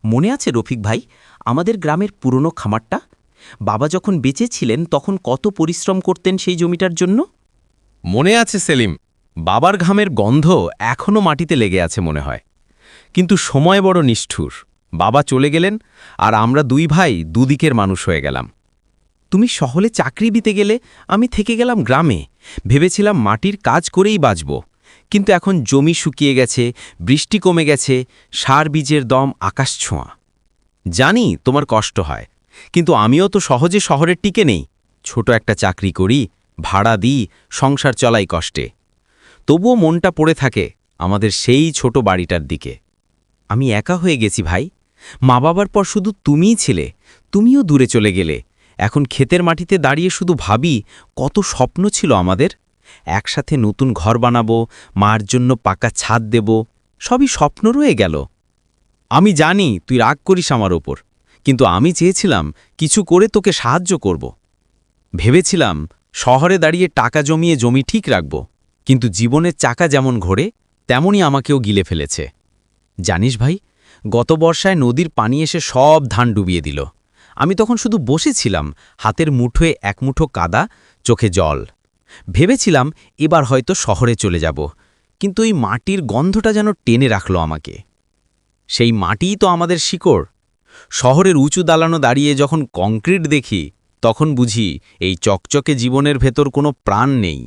মনে আছে রফিক ভাই, আমাদের গ্রামের পুরনো খামারটা? বাবা যখন বেঁচে ছিলেন তখন কত পরিশ্রম করতেন সেই জমিটার জন্য। মনে আছে সেলিম, বাবার ঘামের গন্ধ এখনও মাটিতে লেগে আছে মনে হয়। কিন্তু সময় বড় নিষ্ঠুর। বাবা চলে গেলেন আর আমরা দুই ভাই দুদিকের মানুষ হয়ে গেলাম। তুমি শহরে চাকরি দিতে গেলে, আমি থেকে গেলাম গ্রামে। ভেবেছিলাম মাটির কাজ করেই বাঁচব, কিন্তু এখন জমি শুকিয়ে গেছে, বৃষ্টি কমে গেছে, সার বীজের দম আকাশ ছোঁয়া। জানি তোমার কষ্ট হয়, কিন্তু আমিও তো সহজে শহরের টিকে নেই। ছোট একটা চাকরি করি, ভাড়া দিই, সংসার চলাই কষ্টে। তবুও মনটা পড়ে থাকে আমাদের সেই ছোট বাড়িটার দিকে। আমি একা হয়ে গেছি ভাই। মা বাবার পর শুধু তুমিই ছিলে, তুমিও দূরে চলে গেলে। এখন ক্ষেতের মাটিতে দাঁড়িয়ে শুধু ভাবি কত স্বপ্ন ছিল আমাদের। একসাথে নতুন ঘর বানাবো, মার জন্য পাকা ছাদ দেব, সবই স্বপ্ন রয়ে গেল। আমি জানি তুই রাগ করিস আমার ওপর, কিন্তু আমি চেয়েছিলাম কিছু করে তোকে সাহায্য করব। ভেবেছিলাম শহরে দাঁড়িয়ে টাকা জমিয়ে জমি ঠিক রাখব, কিন্তু জীবনের চাকা যেমন ঘোরে তেমনই আমাকেও গিলে ফেলেছে। জানিস ভাই, গত বর্ষায় নদীর পানি এসে সব ধান ডুবিয়ে দিল। আমি তখন শুধু বসেছিলাম, হাতের মুঠোয় এক মুঠো কাদা, চোখে জল। ভেবেছিলাম এবার হয়তো শহরে চলে যাব, কিন্তু এই মাটির গন্ধটা যেন টেনে রাখল আমাকে। সেই মাটিই তো আমাদের শিকড়। শহরের উঁচু দালানো দাঁড়িয়ে যখন কংক্রিট দেখি, তখন বুঝি এই চকচকে জীবনের ভেতর কোনো প্রাণ নেই।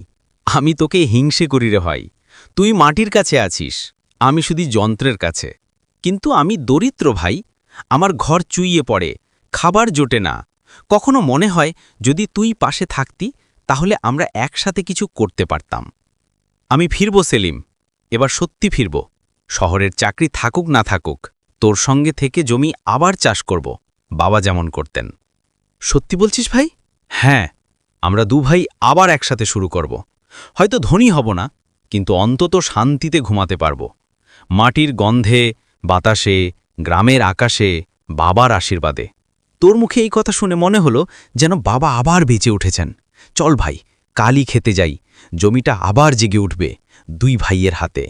আমি তোকে হিংসে করি রে ভাই, তুই মাটির কাছে আছিস, আমি শুধু যন্ত্রের কাছে। কিন্তু আমি দরিদ্র ভাই, আমার ঘর চুইয়ে পড়ে, খাবার জোটে না। কখনো মনে হয় যদি তুই পাশে থাকতি তাহলে আমরা একসাথে কিছু করতে পারতাম। আমি ফিরব সেলিম, এবার সত্যি ফিরব। শহরের চাকরি থাকুক না থাকুক, তোর সঙ্গে থেকে জমি আবার চাষ করব, বাবা যেমন করতেন। সত্যি বলছিস ভাই? হ্যাঁ, আমরা দু ভাই আবার একসাথে শুরু করব। হয়তো ধনী হব না, কিন্তু অন্তত শান্তিতে ঘুমাতে পারব। মাটির গন্ধে, বাতাসে, গ্রামের আকাশে, বাবার আশীর্বাদে। তোর মুখে এই কথা শুনে মনে হলো যেন বাবা আবার বেঁচে উঠেছেন। চল ভাই, কালই খেতে যাই, জমিটা আবার জেগে উঠবে দুই ভাইয়ের হাতে।